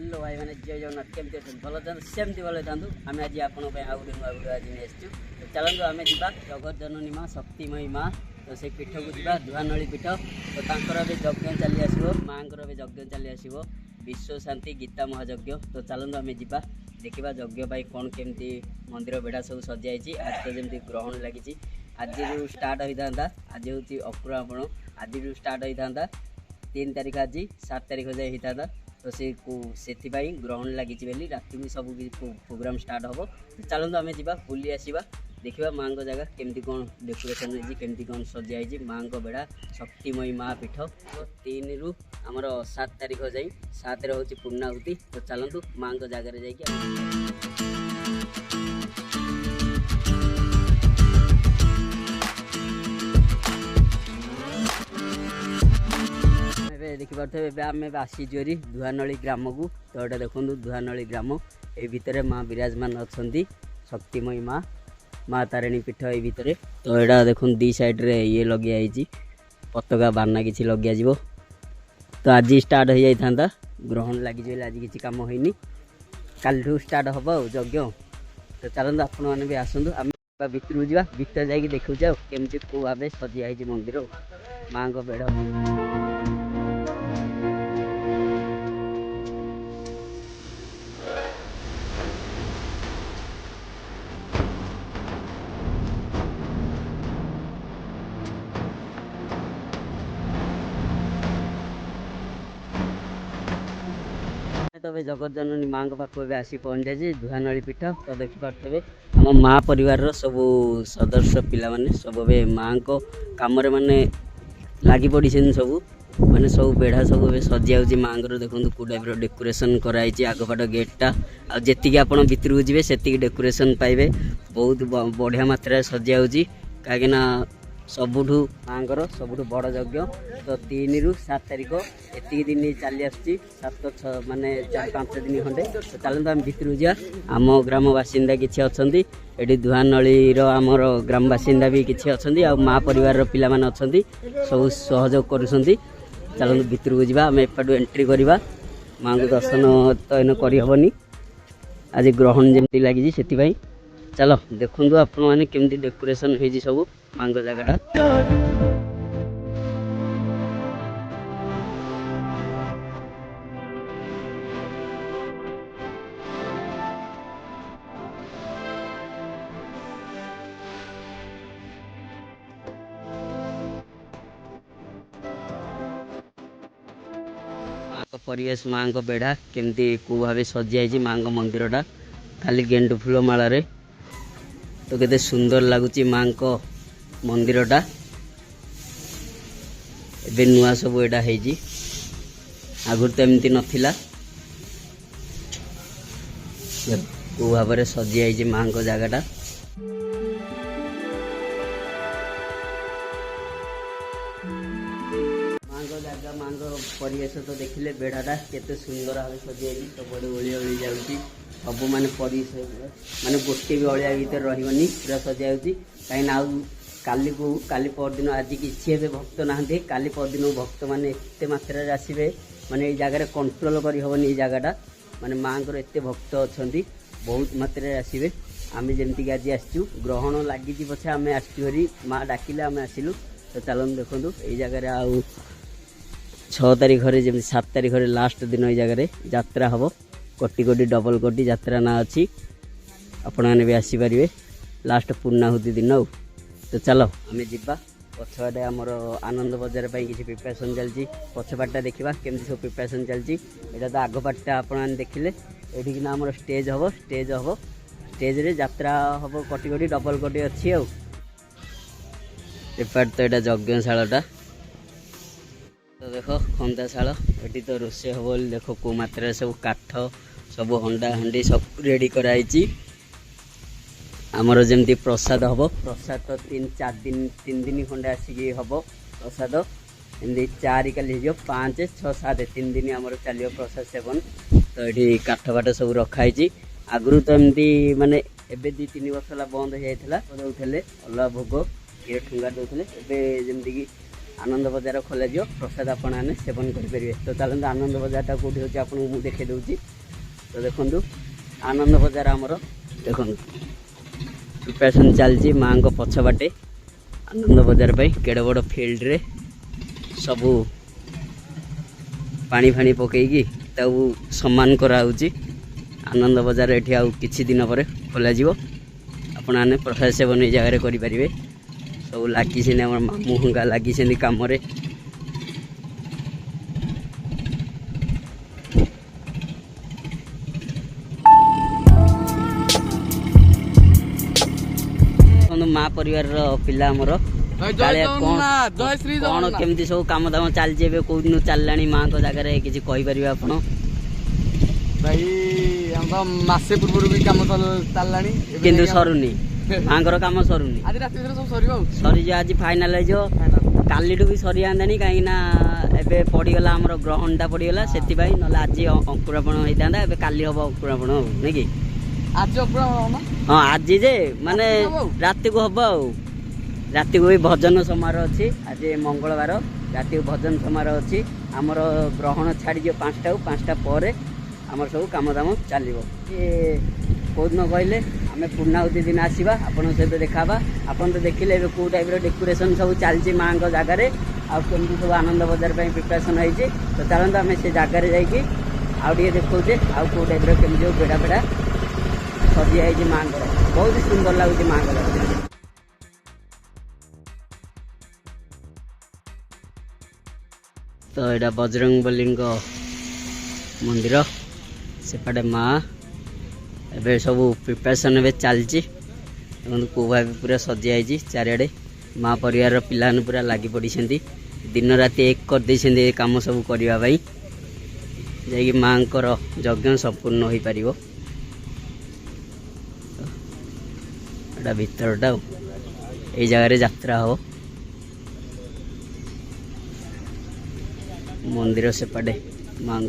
Hello भाई मैंने जय जगन्नाथ केमती अच्छे भल था सेमती भल था आम आज आपण आज नहीं आसचु तो चलतु आम जा जगत जननी माँ शक्तिमयी माँ तो से पीठ को जा दुहानली पीठ तो तर यज्ञ चली आसो माँ यज्ञ चली आसो विश्व शांति गीता महायज्ञ तो चलतु आम जा देखा यज्ञ भाई कौन केमती मंदिर बेढ़ा सब सजाई आज तो जमी ग्रहण लगी आज स्टार्ट होता आज हूँ अपुरापण आज स्टार्ट होता 3 तारीख आज 7 तारीख जाए होता तो से ग्रहण लगी राति में सब प्रोग्राम स्टार्ट हम तो चलते आम जा बुली आसवा देखा माँ को जगह केमती कौन डेकोरेशन होती केमती कौन सजाई माँ को बेड़ा शक्तिमयी माँ पीठ तो 3 रु आमर 7 तारीख जाए 7 हूँ पूर्णाहुति तो चलतु माँ को जगह जा देखिपे आम आसीचुरी दुहानली ग्राम को तो ये देखो दुहानली ग्राम ये भितर माँ विराजमान अच्छा शक्तिमयी माँ माँ तारिणी पीठ ये भितर तो यहाँ देखो दी साइड रे ये लगे आई पताका बाना किसी लगे जा तो आज स्टार्ट हो जाता ग्रहण लगी आज किसी कम होनी काल स्टार्ट हम यज्ञ तो चलते आपण मैंने भी आसतु आम भितर जा भितर जा देखा केमती कौ भाव सजाई मंदिर माँ को बेढ़ तो जगत जननी माँ पाखे आसी पहुँच जाए दुहानली पीठ तो देखिपे आम माँ परिवार सब सदस्य पिला माने सब माँ को कम माने लगी पड़ी सब माने सब बेढ़ा सब सजा माँ देखो कौ टाइप डेकोरेशन कराई आगपाट गेटा आती आप भितर को जी से डेकोरेशन पाइबे बहुत बढ़िया मात्रा सजा कहीं सबुठू माँ सबुठू बड़ यज्ञ तो 3 रु 7 तारीख एति दिन चली आसुची 7 माने 4-5 दिन खंडे तो चलते आम भितर जा आम ग्राम बासिंदा किसी अच्छा ये दुहानली आमर ग्राम बासिंदा भी किसी अच्छा माँ परिवार पिला माने अच्छा सब सहयोग करुँच चलते भितर को जा आम एपटू एंट्री करवा माँ को दर्शन तो इन करहबनी आज ग्रहण जमी लगी से चलो देखु आपण मैंने केमती डेकोरेशन हो सब माँ को जगह परिवेश माँ को बेढ़ा केमती कौ भाव सजाई माँ को मंदिरटा खाली गेंडु फूल माल तो केते सुंदर लगुच माँ को मंदिरटा एबे नुआ सब एटा है आगुर तो एमती नथिला कौ भाव सजाई माँ को जगहटा माँ को परिवेश तो देखिले बेढ़ाटा केते सुंदर भाव सजाई सब ओली ओली जाऊँगी सब माने परिवेश माने गोटे भी अलिया भर रही पूरा सजाऊँगी कहीं काली परदिन आज किसी ए भक्त ना काली परदिन भक्त मैंने एत मात्रा आसवे माने ये जगह कंट्रोल करहबनी ये जगहटा माने माँ को एत भक्त अच्छा बहुत मात्रा आसवे आम जमीक आज आसचु ग्रहण लगी पछे आम आसरी माँ डाकिले आम आसलु तो चलते देखो ये जगह आउ 6 तारीख जमी 7 तारीख लास्ट दिन ये जगह यात्रा हम कोटी कोटी डबल कोटी यात्रा ना अच्छी आपण मैंने भी आसीपारे लास्ट पूर्णाहुति दिन तो चलो आम जा पछवाटे आमर आनंद बजार किसी प्रिपरेशन चलती पछपाटा देखा केमती सब प्रिपरेशन चलती यहाँ तो आगपाटा आपण देखिले ये आमर स्टेज हम स्टेज रे यात्रा हम कोटी कोटी डबल कोटी अच्छी एपाट तो यहाँ यज्ञशाला तो देखो खंदाशाला ये तो रोषे हम बोली देखो कौ मात्रा सब काठ सब हंडा हांडी सब रेडी कराई आमर जमी प्रसाद हम प्रसाद तो 3 दिन खंडे आसिक हम प्रसाद एमती 4 काली 5, 6, 7 3 दिन आमर चलो प्रसाद सेवन तो ये काठ फाट सब रखाई आगु तो एमती माने एबे 2-3 वर्ष बंद हो जाता दौले अलग भोग ये ठुंगा दौले जमीक आनंद बजार खोल प्रसाद आपण मैंने सेवन करेंगे। तो चलते आनंद बजारटा कौटी अच्छे आपको मुझे देखे दूसरी। तो देखो आनंद बजार आमर देखो प्रिपरेसन चलती माँ को पछबाटे आनंद बजार केड़े बड़ फिल्ड रे सबू पानी फानी पकईकी सम्मान कराऊँच। आनंद बजार ये आउ किछि दिन पर खोल आपण मैंने प्रसाद सेवन ये जगह करेंगे। सब लगी मामू हंगा लगी कम माँ परिवार पिला आमर कौन केमती सब कम दाम चलती कौ दिन चलला माँ को जगह किसी कहीपर आप भाई मसे पूर्व भी कम चलला किंतु सरुनी माँ कम सरुनी आज रात सब सरी आज फाइनाल काली भी सरी आंदानी कहीं पड़गला आम ग्रहणटा पड़गला से ना आज अंकुरापण होता है काली हम अंकुरापण नहीं कि आज हाँ आज जे माने रात को हम रात को भी भजन समारोह अच्छी। आज मंगलवार रात को भजन समारोह अच्छी। आमर ग्रहण छाड़ी 5टा पर आमर सब कम दाम चलो ये कौन कहले आम पूर्णाहुति दिन आसवा आपण सहित देखा आपन तो देखिले कौ टाइप डेकोरेशन सब चलती माँ को जगार आमती सब आनंद बजार प्रिपरेसन होती। तो चलते आम से जगार जाकि आउे देखे आउ कौ टाइप केमती बेड़ा बेड़ा सजी माँ को बहुत सुंदर लगुच माँ को। तो यहाँ बजरंगबली मंदिर सेपटे माँ एवं सब प्रिपरेसन ए चलती कौ भाई पूरा सजी चारिड़े माँ परिवार पिला पूरा लगी पड़ी दिन राति एक करदे कम सब करने जा माँ को यज्ञ संपूर्ण हो पार। एटा भीतरटा ये जगह यात्रा हो मंदिर सेपटे माँ